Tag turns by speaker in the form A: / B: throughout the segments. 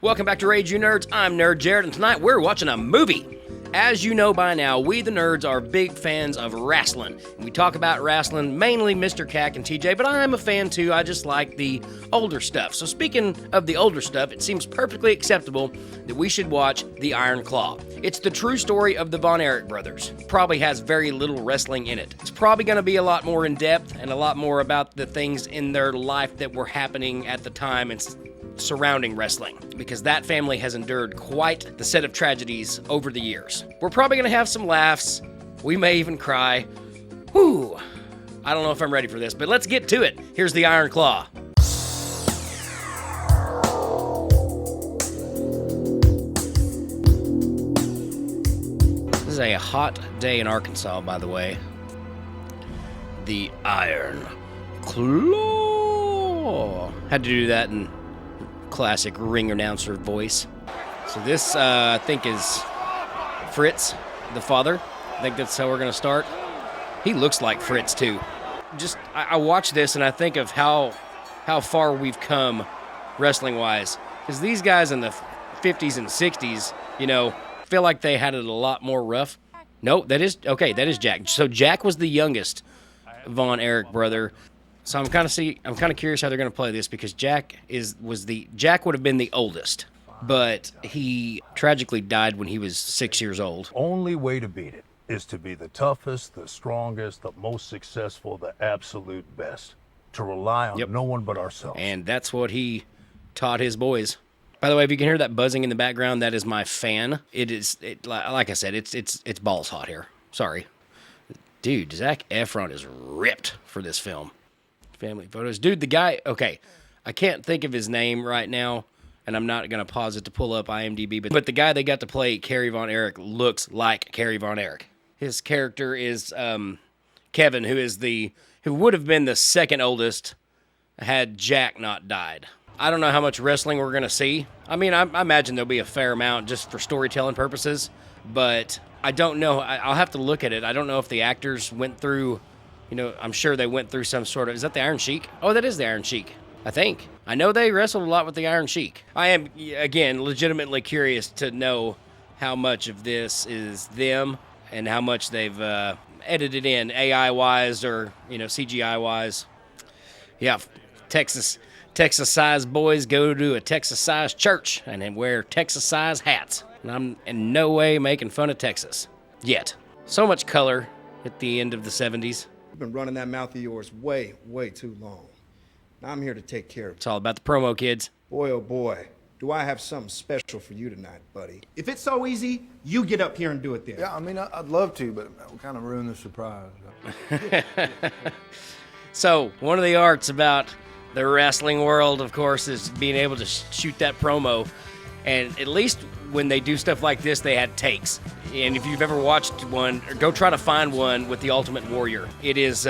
A: Welcome back to Rage You Nerds. I'm Nerd Jared, and tonight we're watching a movie. As you know by now, we the nerds are big fans of wrestling. We talk about wrestling, mainly Mr. Cack and TJ, but I'm a fan too. I just like the older stuff. So speaking of the older stuff, it seems perfectly acceptable that we should watch The Iron Claw. It's the true story of the Von Erich brothers. Probably has very little wrestling in it. It's probably going to be a lot more in depth and a lot more about the things in their life that were happening at the time and surrounding wrestling, because that family has endured quite the set of tragedies over the years. We're probably going to have some laughs. We may even cry. Whew. I don't know if I'm ready for this, but let's get to it. Here's The Iron Claw. This is a hot day in Arkansas, by the way. The Iron Claw. Had to do that in classic ring announcer voice. So this, I think, is Fritz, the father. I think that's how we're going to start. He looks like Fritz, too. I watch this and I think of how far we've come wrestling-wise. Because these guys in the 50s and 60s, you know, feel like they had it a lot more rough. No, that is Jack. So Jack was the youngest Von Erich brother. So I'm kind of curious how they're going to play this, because Jack would have been the oldest, but he tragically died when he was 6 years old.
B: Only way to beat it is to be the toughest, the strongest, the most successful, the absolute best. To rely on no one but ourselves.
A: And that's what he taught his boys. By the way, if you can hear that buzzing in the background, that is my fan. Like I said, it's balls hot here. Sorry. Dude, Zac Efron is ripped for this film. Family photos. Dude, the guy, okay, I can't think of his name right now, and I'm not going to pause it to pull up IMDb, but the guy they got to play Kerry Von Erich looks like Kerry Von Erich. His character is Kevin, who would have been the second oldest had Jack not died. I don't know how much wrestling we're going to see. I mean, I imagine there'll be a fair amount just for storytelling purposes, but I don't know. I'll have to look at it. I don't know if the actors went through... You know, I'm sure they went through some sort of... Is that the Iron Sheik? Oh, that is the Iron Sheik, I think. I know they wrestled a lot with the Iron Sheik. I am, again, legitimately curious to know how much of this is them and how much they've edited in AI-wise or, CGI-wise. Yeah, Texas-sized boys go to a Texas-sized church and then wear Texas-sized hats. And I'm in no way making fun of Texas. Yet. So much color at the end of the 70s.
C: You've been running that mouth of yours way, way too long. Now I'm here to take care of you.
A: It's all about the promo, kids.
C: Boy, oh boy, do I have something special for you tonight, buddy. If it's so easy, you get up here and do it then.
D: Yeah, I mean, I'd love to, but we'll kind of ruin the surprise.
A: So, one of the arts about the wrestling world, of course, is being able to shoot that promo. And at least when they do stuff like this, they had takes. And if you've ever watched one, go try to find one with the Ultimate Warrior. It is,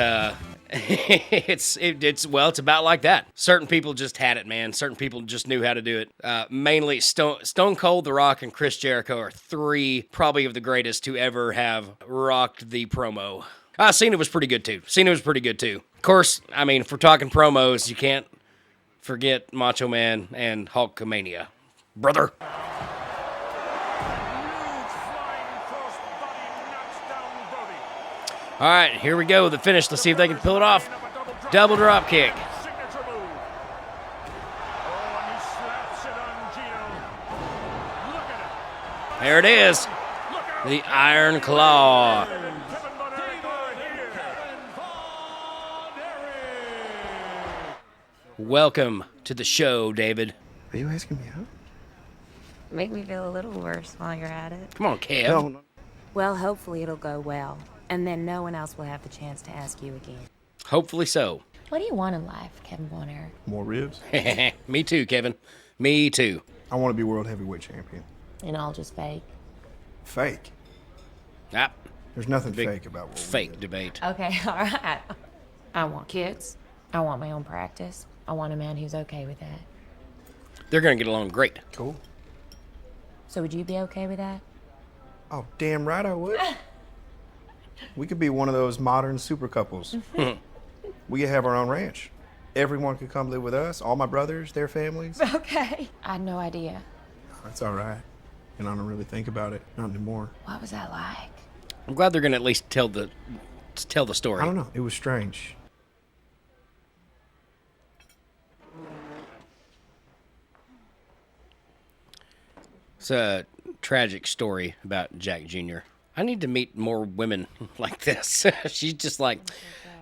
A: it's about like that. Certain people just had it, man. Certain people just knew how to do it. Mainly Stone Cold, The Rock, and Chris Jericho are three probably of the greatest to ever have rocked the promo. Cena was pretty good too. Of course, I mean, if we're talking promos, you can't forget Macho Man and Hulkamania. Brother. All right, here we go. The finish. Let's see if they can pull it off. Double drop kick. There it is. The Iron Claw. Welcome to the show, David.
C: Are you asking me out?
E: Make me feel a little worse while you're at it.
A: Come on, Kev.
C: No.
E: Well, hopefully it'll go well, and then no one else will have the chance to ask you again.
A: Hopefully so.
E: What do you want in life, Kevin Von Erich?
D: More ribs?
A: Me too, Kevin. Me too.
D: I want to be world heavyweight champion.
E: And all just fake?
D: Fake?
A: Ah,
D: There's nothing
A: big
D: fake about what we
A: fake
D: do.
A: debate.
E: Okay, all right. I want kids. I want my own practice. I want a man who's okay with that.
A: They're going to get along great.
D: Cool.
E: So would you be okay with that?
D: Oh, damn right I would. We could be one of those modern super couples. We could have our own ranch. Everyone could come live with us, all my brothers, their families.
E: Okay. I had no idea.
D: That's all right. And I don't really think about it. Not anymore.
E: What was that like?
A: I'm glad they're gonna at least tell the story.
D: I don't know. It was strange.
A: It's a tragic story about Jack Jr. I need to meet more women like this. She's just like,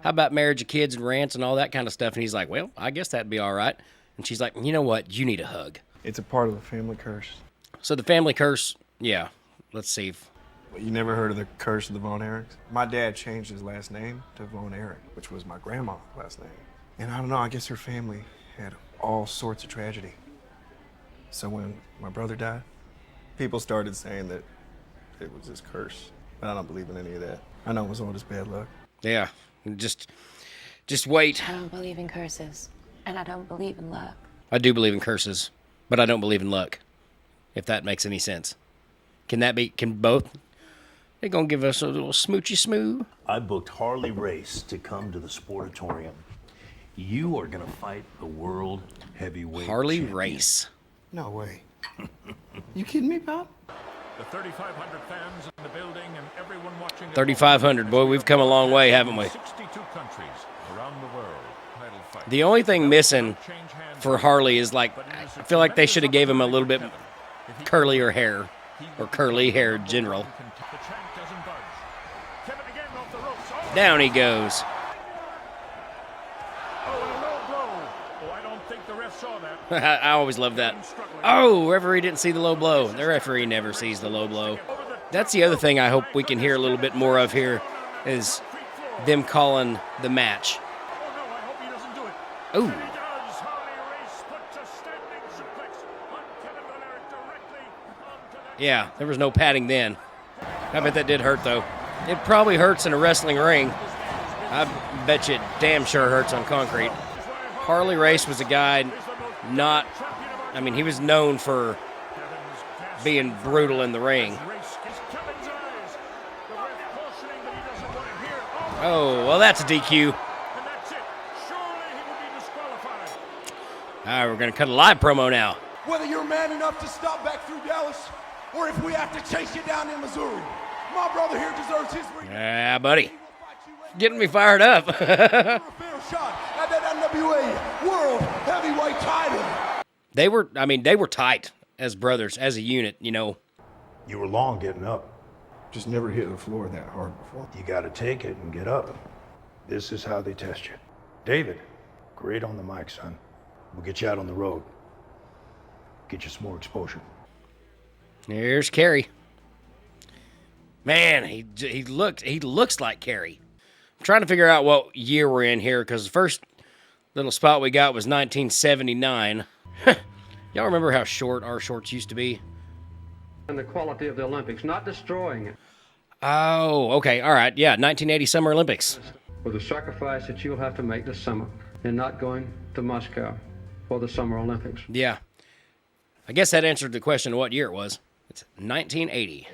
A: how about marriage of kids and rants and all that kind of stuff? And he's like, well, I guess that'd be all right. And she's like, you know what? You need a hug.
D: It's a part of the family curse.
A: So the family curse, yeah. Let's see.
D: You never heard of the curse of the Von Erichs? My dad changed his last name to Von Erich, which was my grandma's last name. And I don't know, I guess her family had all sorts of tragedy. So when my brother died, people started saying that it was his curse. But I don't believe in any of that. I know it was all just bad luck.
A: Yeah, just wait.
E: I don't believe in curses, and I don't believe in luck.
A: I do believe in curses, but I don't believe in luck, if that makes any sense. Can both? They gonna give us a little smoochy smooth?
B: I booked Harley Race to come to the Sportatorium. You are gonna fight the world heavyweight
A: Harley
B: champion.
A: Race.
D: No way. You kidding me, Pop?
F: The 3,500 fans in the building and everyone watching.
A: 3,500, boy, we've come a long way, haven't we?
F: 62 countries around the world. Title fight.
A: The only thing missing for Harley is, like, I feel like they should have gave him a little bit curlier hair, or curly hair in general.
F: The champ doesn't budge. Kevin again off the ropes. Oh,
A: Down he goes.
F: and a low blow. Oh, I don't think the ref saw that.
A: I always love that. Oh, referee didn't see the low blow. The referee never sees the low blow. That's the other thing I hope we can hear a little bit more of here is them calling the match.
F: Oh no, I hope he doesn't do it.
A: Ooh.
F: And he does. Harley Race puts a standing suplex on Kevin Von Erich directly onto that.
A: Yeah, there was no padding then. I bet that did hurt, though. It probably hurts in a wrestling ring. I bet you it damn sure hurts on concrete. Harley Race was a guy he was known for being brutal in the ring.
F: Race is Kevin's eyes. The ref cautioning that he doesn't want to hear.
A: Oh, well, that's a DQ.
F: And that's it. Surely he will be disqualified.
A: All right, we're going to cut a live promo now.
G: Whether you're man enough to stop back through Dallas, or if we have to chase you down in Missouri, my brother here deserves his ring.
A: Yeah, buddy. Getting me fired up.
G: For a fair shot at that NWA World Heavyweight title.
A: They were tight as brothers, as a unit, you know.
B: You were long getting up.
D: Just never hit the floor that hard before.
B: You gotta take it and get up. This is how they test you. David, great on the mic, son. We'll get you out on the road. Get you some more exposure.
A: Here's Kerry. Man, he looks like Kerry. I'm trying to figure out what year we're in here, because the first little spot we got was 1979. Y'all remember how short our shorts used to be?
H: And the quality of the Olympics, not destroying it,
A: Oh, okay, all right, yeah, 1980 Summer Olympics.
H: for the sacrifice that you'll have to make this summer in not going to Moscow for the Summer Olympics.
A: Yeah. I guess that answered the question of what year it was. It's 1980.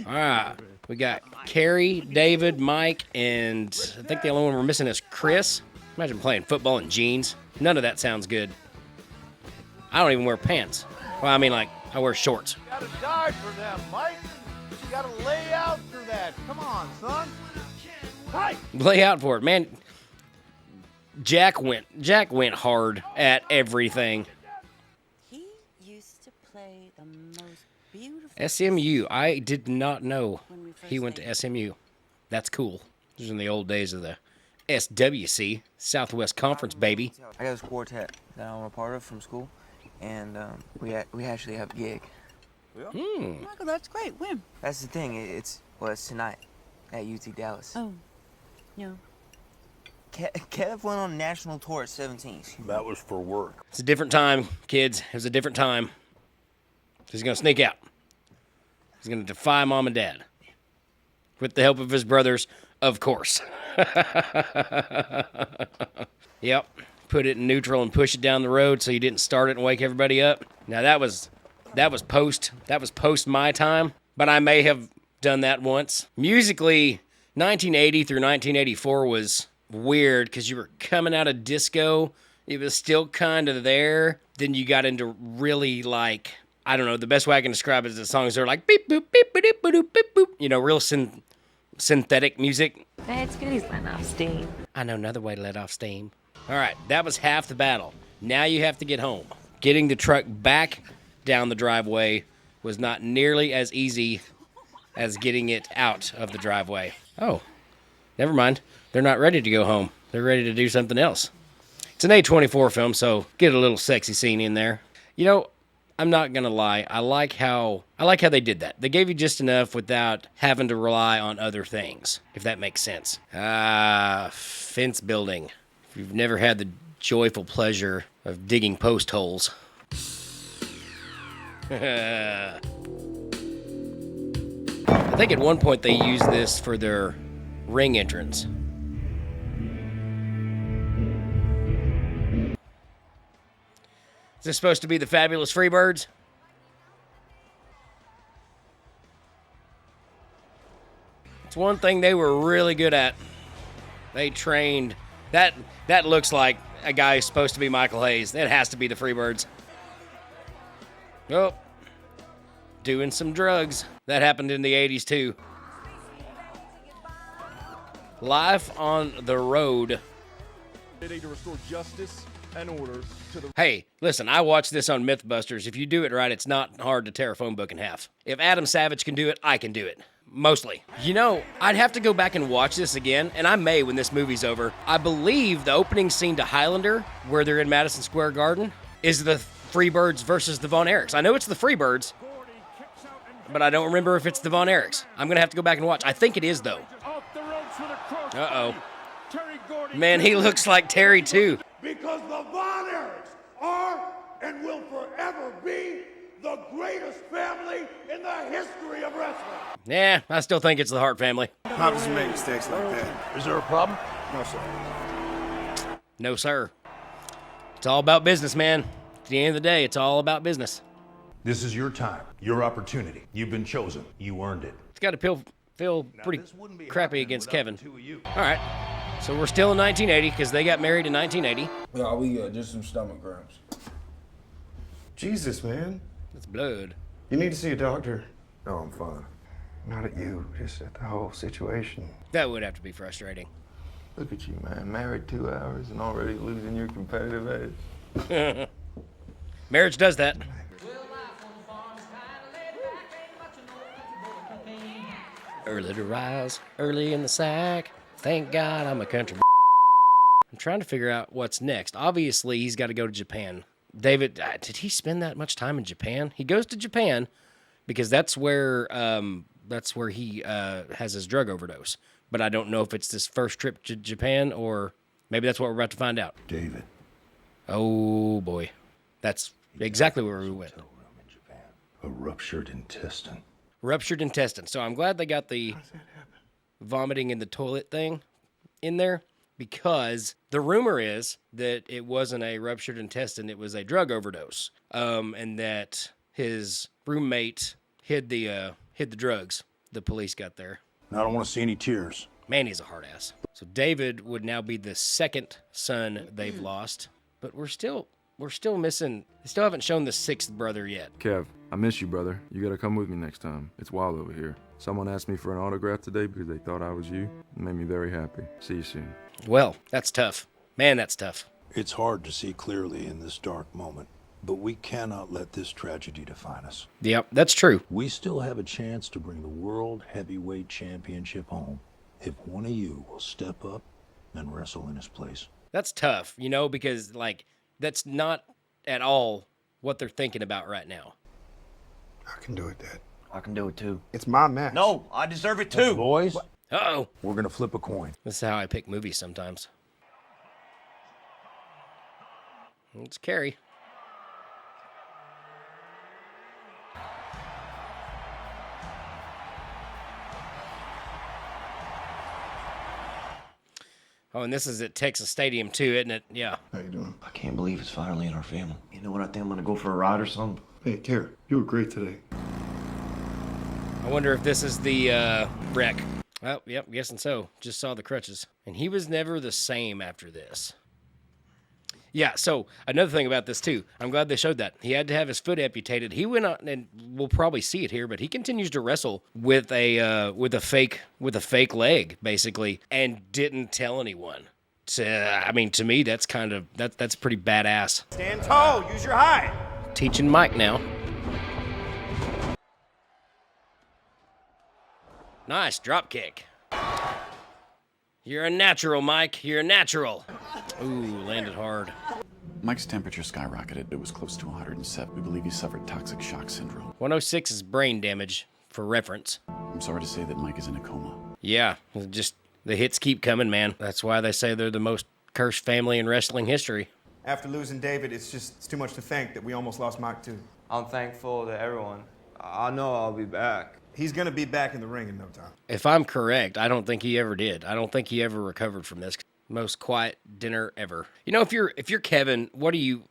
A: All right, we got Kerry, David, Mike, and I think the only one we're missing is Chris. Imagine playing football in jeans. None of that sounds good. I don't even wear pants. Well, I mean, like, I wear shorts.
G: You gotta die for them, Mike. You gotta lay out for that. Come on, son. Hi.
A: Lay out for it, man. Jack went hard at everything.
I: He used to play the most beautiful.
A: SMU. I did not know
I: When we first
A: he went to
I: met.
A: SMU. That's cool. This was in the old days of the SWC, Southwest Conference, baby.
J: I got this quartet that I'm a part of from school, and we actually have a gig.
I: Michael, that's great. When?
J: That's the thing. It's tonight at UT Dallas.
I: Oh, no.
J: Kev went on a national tour at 17.
B: That was for work.
A: It's a different time, kids. It was a different time. He's going to sneak out. He's going to defy mom and dad. With the help of his brothers, of course. Yep. Put it in neutral and push it down the road so you didn't start it and wake everybody up. Now that was post my time, but I may have done that once. Musically, 1980 through 1984 was weird because you were coming out of disco. It was still kind of there, then you got into really like, I don't know, the best way I can describe it is the songs are like beep boop beep boop boop beep boop, you know, real synthetic music.
E: That's good. He's letting off steam.
A: I know another way to let off steam. All right, that was half the battle. Now you have to get home. Getting the truck back down the driveway was not nearly as easy as getting it out of the driveway. Oh, never mind. They're not ready to go home. They're ready to do something else. It's an A24 film, so get a little sexy scene in there. You know, I'm not gonna lie. I like how they did that. They gave you just enough without having to rely on other things, if that makes sense. Fence building. If you've never had the joyful pleasure of digging post holes. I think at one point they used this for their ring entrance. Is this supposed to be the Fabulous Freebirds? It's one thing they were really good at. They trained. That looks like a guy who's supposed to be Michael Hayes. That has to be the Freebirds. Oh, doing some drugs. That happened in the 80s too. Life on the road.
G: To restore justice and order to the...
A: Hey, listen, I watched this on Mythbusters. If you do it right, it's not hard to tear a phone book in half. If Adam Savage can do it, I can do it. Mostly. You know, I'd have to go back and watch this again, and I may when this movie's over. I believe the opening scene to Highlander, where they're in Madison Square Garden, is the Freebirds versus the Von Erichs. I know it's the Freebirds, but I don't remember if it's the Von Erichs. I'm going to have to go back and watch. I think it is, though. Uh-oh. Man, he looks like Terry, too.
K: Because the Von Erichs are and will forever be the greatest family in the history of wrestling.
A: Yeah, I still think it's the Hart family.
D: How does he make mistakes like that?
B: Is there a problem?
D: No, sir.
A: No, sir. It's all about business, man. At the end of the day, it's all about business.
B: This is your time, your opportunity. You've been chosen. You earned it.
A: It's got to feel pretty crappy against Kevin. All right. So we're still in 1980 because they got married in 1980.
L: No, we just some stomach cramps.
D: Jesus, man.
A: It's blood.
D: You need to see a doctor. No, I'm fine. Not at you, just at the whole situation.
A: That would have to be frustrating.
L: Look at you, man. Married 2 hours and already losing your competitive edge.
A: Marriage does that. Early to rise, early in the sack. Thank God I'm a country. I'm trying to figure out what's next. Obviously, he's got to go to Japan. David, did he spend that much time in Japan? He goes to Japan because that's where he has his drug overdose. But I don't know if it's his first trip to Japan or maybe that's what we're about to find out.
B: David.
A: Oh, boy. That's exactly where we went.
B: A ruptured intestine.
A: Ruptured intestine. So I'm glad they got the vomiting in the toilet thing in there because the rumor is that it wasn't a ruptured intestine, it was a drug overdose. And that his roommate hid the drugs the police got there.
B: I don't want to see any tears.
A: Man, he's a hard ass. So David would now be the second son they've lost, but we're still missing. They still haven't shown the sixth brother yet.
L: Kev, I miss you, brother. You gotta come with me next time. It's wild over here. Someone asked me for an autograph today because they thought I was you. It made me very happy. See you soon.
A: Well, that's tough. Man, that's tough.
B: It's hard to see clearly in this dark moment, but we cannot let this tragedy define us.
A: Yep, that's true.
B: We still have a chance to bring the World Heavyweight Championship home if one of you will step up and wrestle in his place.
A: That's tough, because, that's not at all what they're thinking about right now.
D: I can do it, Dad.
J: I can do it too.
D: It's my match.
J: No, I deserve it too.
B: Boys,
A: Uh-oh.
B: we're going to flip a coin.
A: This is how I pick movies sometimes. It's Carrie. Oh, and this is at Texas Stadium too, isn't it? Yeah.
D: How you doing?
J: I can't believe it's finally in our family. You know what? I think I'm gonna go for a ride or something.
D: Hey, Tara, you were great today.
A: I wonder if this is the wreck. Oh, yep, guessing so. Just saw the crutches. And he was never the same after this. Yeah, so another thing about this too, I'm glad they showed that. He had to have his foot amputated. He went on, and we'll probably see it here, but he continues to wrestle with a fake leg, basically, and didn't tell anyone. I mean, to me, that's that's pretty badass.
C: Stand tall, use your height.
A: Teaching Mike now. Nice drop kick. You're a natural, Mike. You're a natural. Ooh, landed hard.
M: Mike's temperature skyrocketed. It was close to 107. We believe he suffered toxic shock syndrome.
A: 106 is brain damage, for reference.
M: I'm sorry to say that Mike is in a coma.
A: Yeah, just the hits keep coming, man. That's why they say they're the most cursed family in wrestling history.
C: After losing David, it's too much to think that we almost lost Mike too.
J: I'm thankful to everyone. I know I'll be back.
C: He's gonna be back in the ring in no time.
A: If I'm correct, I don't think he ever did. I don't think he ever recovered from this. Most quiet dinner ever. You know, if you're Kevin, what are you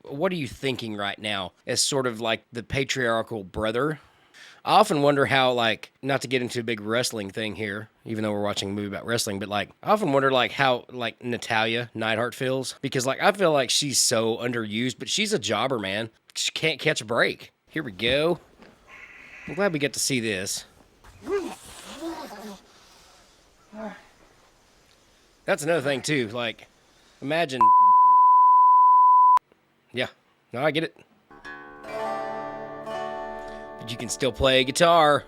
A: thinking right now as sort of like the patriarchal brother? I often wonder how, like, not to get into a big wrestling thing here, even though we're watching a movie about wrestling, but like I often wonder like how like Natalya Neidhart feels, because like I feel like she's so underused, but she's a jobber, man. She can't catch a break. Here we go. I'm glad we get to see this. That's another thing too. Like, imagine. Yeah, no, I get it. But you can still play guitar.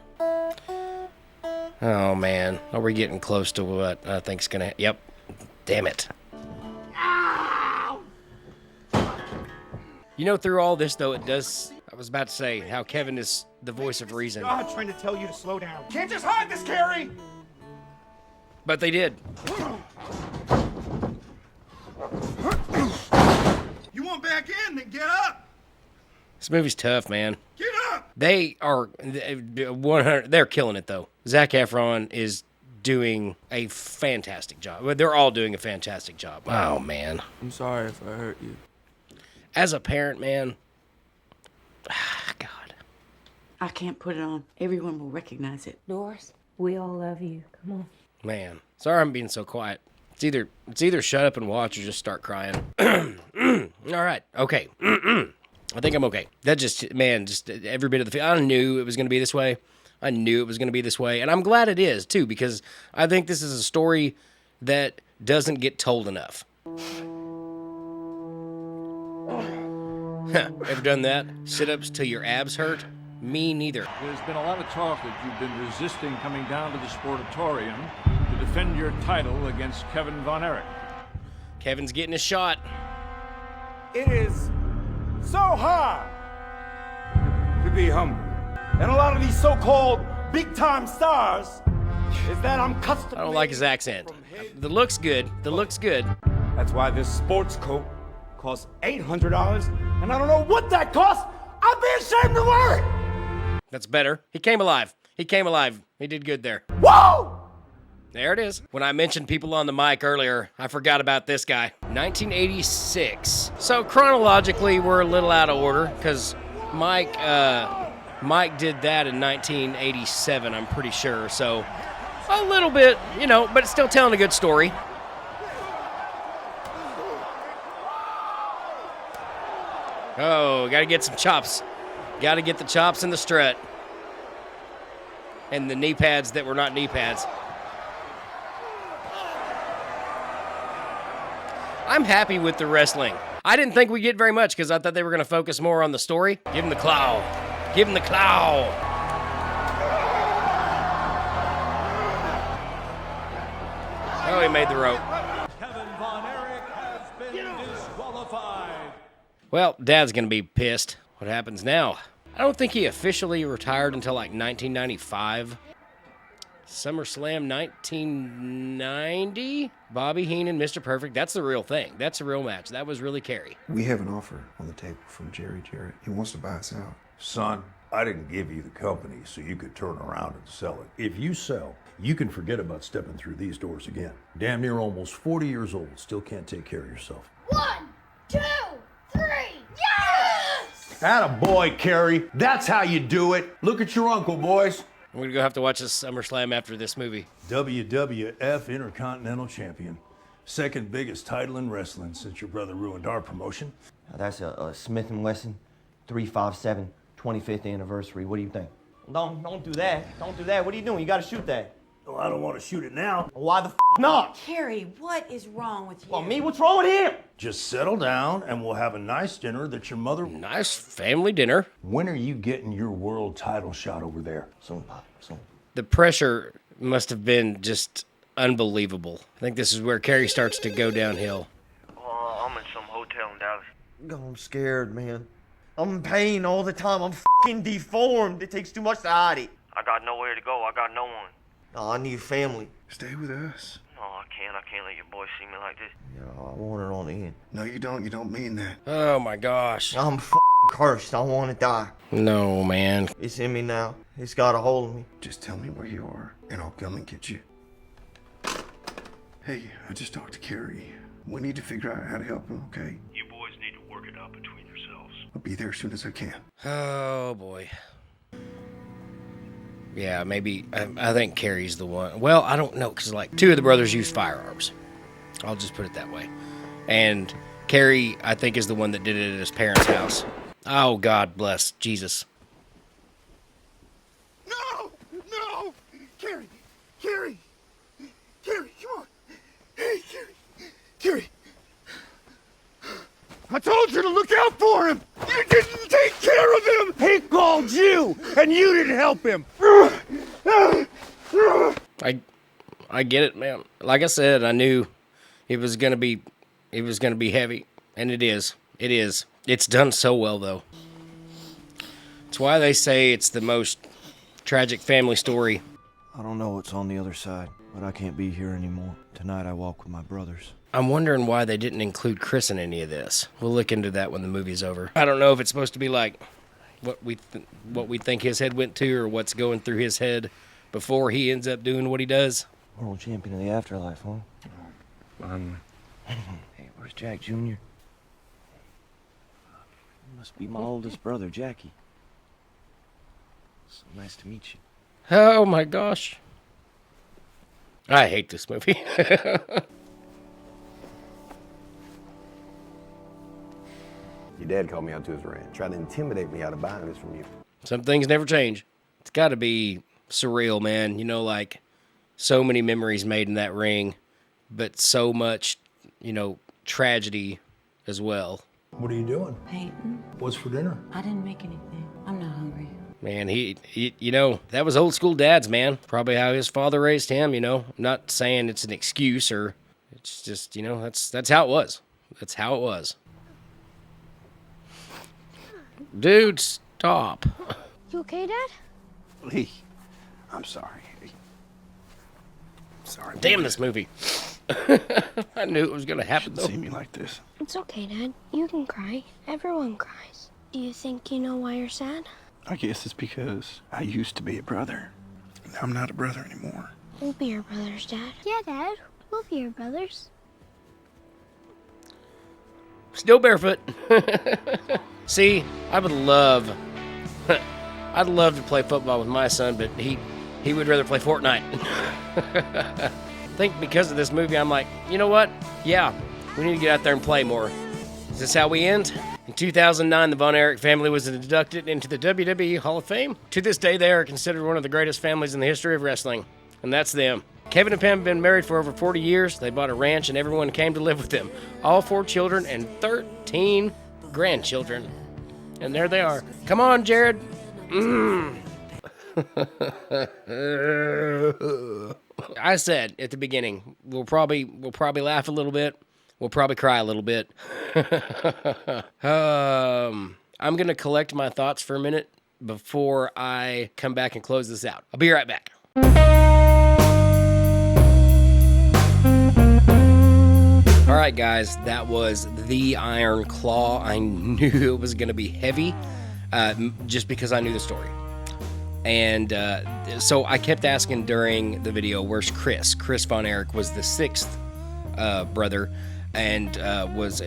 A: Oh man, are we getting close to what I think's gonna? Yep. Damn it. You know, through all this though, it does. I was about to say how Kevin is the voice of reason.
C: God trying to tell you to slow down. Can't just hide this, Carrie.
A: But they did.
C: You want back in? Then get up.
A: This movie's tough, man.
C: Get up.
A: They are 100. They're killing it though. Zac Efron is doing a fantastic job. Well, they're all doing a fantastic job. Oh man.
J: I'm sorry if I hurt you.
A: As a parent, man. God.
I: I can't put it on. Everyone will recognize it.
E: Doris, we all love you. Come on.
A: Man, sorry I'm being so quiet. It's either shut up and watch or just start crying. All right, okay. I think I'm okay. That just every bit of the. I knew it was going to be this way. And I'm glad it is too, because I think this is a story that doesn't get told enough. Ever done that? Sit-ups till your abs hurt? Me neither.
F: There's been a lot of talk that you've been resisting coming down to the Sportatorium to defend your title against Kevin Von Erich.
A: Kevin's getting a shot.
K: It is so hard to be humble. And a lot of these so-called big-time stars is that I'm custom.
A: I don't like his accent. The look's good.
K: That's why this sports coat costs $800, and I don't know what that costs. I'd be ashamed to wear it.
A: That's better. He came alive. He did good there.
K: Whoa!
A: There it is. When I mentioned people on the mic earlier, I forgot about this guy. 1986. So chronologically, we're a little out of order because Mike did that in 1987, I'm pretty sure. So a little bit, but it's still telling a good story. Oh, got to get some chops. Got to get the chops and the strut. And the knee pads that were not knee pads. I'm happy with the wrestling. I didn't think we'd get very much because I thought they were going to focus more on the story. Give him the claw. Give him the claw. Oh, he made the rope.
F: Kevin Von Erich has been disqualified.
A: Well, Dad's going to be pissed. What happens now? I don't think he officially retired until like 1995. SummerSlam 1990. Bobby Heenan, Mr. Perfect. That's the real thing. That's a real match. That was really Kerry.
D: We have an offer on the table from Jerry Jarrett. He wants to buy us out.
B: Son, I didn't give you the company so you could turn around and sell it. If you sell, you can forget about stepping through these doors again. Damn near almost 40 years old, still can't take care of yourself.
N: 1, 2, 3, yes!
B: Attaboy, Kerry. That's how you do it. Look at your uncle, boys.
A: We're going to go have to watch this SummerSlam after this movie.
B: WWF Intercontinental Champion. Second biggest title in wrestling since your brother ruined our promotion.
O: That's a Smith & Wesson 357 25th anniversary. What do you think? Don't do that. Don't do that. What are you doing? You gotta shoot that.
B: Well, I don't want to shoot it now.
O: Why the f not?
I: Carrie, what is wrong with you?
O: Well, me? What's wrong with him?
B: Just settle down and we'll have a nice dinner that your mother...
A: Nice family dinner.
B: When are you getting your world title shot over there?
O: Soon, Pop, soon.
A: The pressure must have been just unbelievable. I think this is where Carrie starts to go downhill.
P: I'm in some hotel in Dallas.
O: I'm scared, man. I'm in pain all the time. I'm f***ing deformed. It takes too much to hide it.
P: I got nowhere to go. I got no one.
O: Oh, I need family.
D: Stay with us.
P: No, I can't. I can't let your boy see me like this.
O: Yeah, I want it on the end.
D: No, you don't. You don't mean that.
A: Oh my gosh.
O: I'm f***ing cursed. I want to die.
A: No, man.
O: It's in me now. It's got a hold of me.
D: Just tell me where you are, and I'll come and get you. Hey, I just talked to Carrie. We need to figure out how to help him, okay?
P: You boys need to work it out between yourselves.
D: I'll be there as soon as I can.
A: Oh boy. Yeah, maybe. I think Carrie's the one. Well, I don't know, because like 2 of the brothers use firearms. I'll just put it that way. And Carrie, I think, is the one that did it at his parents' house. Oh, God bless Jesus.
K: No! No! Carrie! Carrie! Carrie, come on! Hey, Carrie! I told you to look out for him! You didn't take care of him! He called you, and you didn't help him!
A: I get it, man. Like I said, I knew it was gonna be heavy, and it is. It is. It's done so well, though. It's why they say it's the most tragic family story.
O: I don't know what's on the other side, but I can't be here anymore. Tonight I walk with my brothers.
A: I'm wondering why they didn't include Chris in any of this. We'll look into that when the movie's over. I don't know if it's supposed to be like what we think his head went to, or what's going through his head before he ends up doing what he does.
O: World champion of the afterlife, huh? Hey, where's Jack Jr.? Must be my oldest brother, Jackie. So nice to meet you.
A: Oh my gosh. I hate this movie.
Q: Your dad called me out to his ranch, tried to intimidate me out of buying this from you.
A: Some things never change. It's got to be surreal, man. You know, like so many memories made in that ring, but so much, you know, tragedy as well.
B: What are you doing?
I: Peyton,
B: What's for dinner?
I: I didn't make anything. I'm not hungry.
A: Man, he you know, that was old school dads, man. Probably how his father raised him, you know. I'm not saying it's an excuse, or it's just, you know, that's how it was. That's how it was. Dude, stop.
N: You okay, Dad?
D: Lee, I'm sorry. Sorry.
A: Damn this movie. I knew it was going to happen, though.
D: See me like this.
N: It's okay, Dad. You can cry. Everyone cries. Do you think you know why you're sad?
D: I guess it's because I used to be a brother. Now I'm not a brother anymore.
N: We'll be your brothers, Dad. Yeah, Dad. We'll be your brothers.
A: Still barefoot. See, I would love... I'd love to play football with my son, but he would rather play Fortnite. I think because of this movie, I'm like, you know what? Yeah, we need to get out there and play more. Is this how we end? In 2009, the Von Erich family was inducted into the WWE Hall of Fame. To this day, they are considered one of the greatest families in the history of wrestling, and that's them. Kevin and Pam have been married for over 40 years. They bought a ranch, and everyone came to live with them. All 4 children and 13 grandchildren. And there they are. Come on, Jared. I said at the beginning, we'll probably laugh a little bit. We'll probably cry a little bit. I'm going to collect my thoughts for a minute before I come back and close this out. I'll be right back. All right, guys, that was The Iron Claw. I knew it was going to be heavy just because I knew the story. And so I kept asking during the video, where's Chris? Chris Von Erich was the 6th brother and was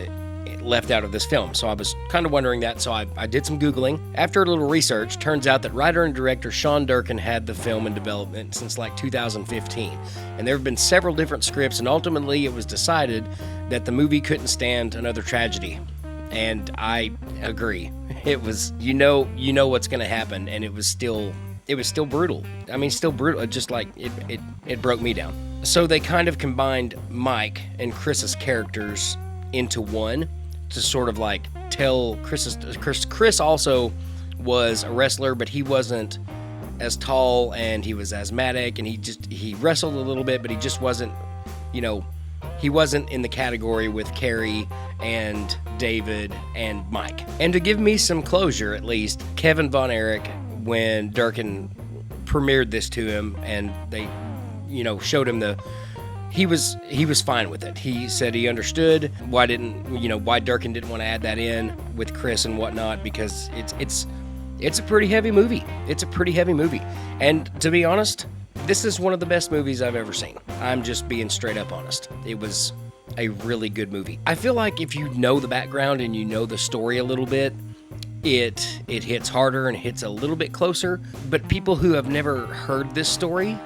A: left out of this film. So I was kind of wondering that, so I did some Googling. After a little research, turns out that writer and director Sean Durkin had the film in development since like 2015. And there have been several different scripts, and ultimately it was decided that the movie couldn't stand another tragedy. And I agree. It was, you know what's going to happen, and it was still brutal. I mean, still brutal. Just like it broke me down. So they kind of combined Mike and Chris's characters into one to sort of like tell Chris also was a wrestler, but he wasn't as tall, and he was asthmatic, and he wrestled a little bit, but he just wasn't, he wasn't in the category with Carrie and David and Mike. And to give me some closure, at least, Kevin Von Erich, when Durkin premiered this to him and they, showed him he was fine with it. He said he understood why Durkin didn't want to add that in with Chris and whatnot, because it's a pretty heavy movie. It's a pretty heavy movie. And to be honest, this is one of the best movies I've ever seen. I'm just being straight up honest. It was a really good movie. I feel like if you know the background and you know the story a little bit, it hits harder and hits a little bit closer. But people who have never heard this story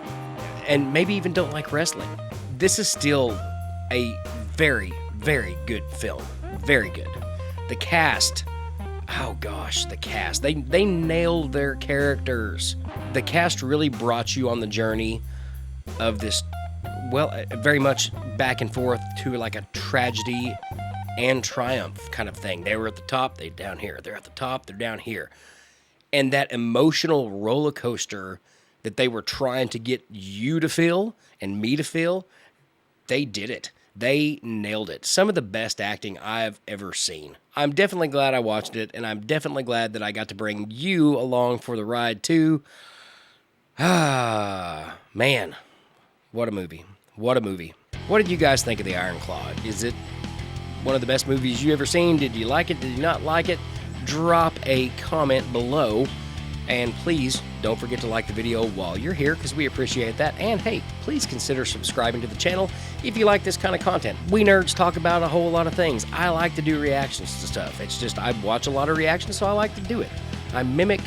A: and maybe even don't like wrestling, this is still a very, very good film. Very good. The cast, oh gosh, the cast. They nailed their characters. The cast really brought you on the journey of this, very much back and forth to like a tragedy and triumph kind of thing. They were at the top, they're down here. They're at the top, they're down here. And that emotional roller coaster that they were trying to get you to feel and me to feel, they did it. They nailed it. Some of the best acting I've ever seen. I'm definitely glad I watched it, and I'm definitely glad that I got to bring you along for the ride too. Ah, man. What a movie. What a movie. What did you guys think of The Iron Claw? Is it one of the best movies you ever seen? Did you like it? Did you not like it? Drop a comment below. And please don't forget to like the video while you're here, because we appreciate that. And hey, please consider subscribing to the channel if you like this kind of content. We nerds talk about a whole lot of things. I like to do reactions to stuff. It's just I watch a lot of reactions, so I like to do it. I mimic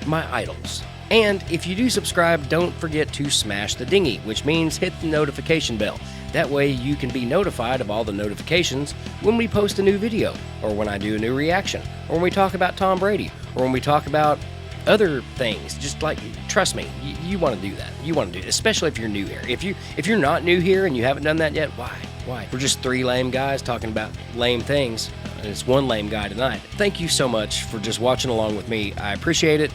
A: my idols. And if you do subscribe, don't forget to smash the dingy, which means hit the notification bell. That way you can be notified of all the notifications when we post a new video, or when I do a new reaction, or when we talk about Tom Brady, or when we talk about other things. Just like, trust me, you want to do that. You want to do it, especially if you're new here. If you're not new here and you haven't done that yet, why? We're just three lame guys talking about lame things, and it's one lame guy tonight. Thank you so much for just watching along with me. I appreciate it,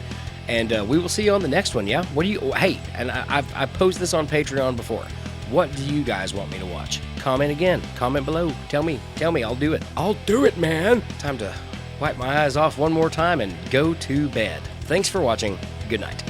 A: and we will see you on the next one. Yeah. What do you? Hey, and I've posted this on Patreon before. What do you guys want me to watch? Comment again. Comment below. Tell me. I'll do it. I'll do it, man. Time to wipe my eyes off one more time and go to bed. Thanks for watching. Good night.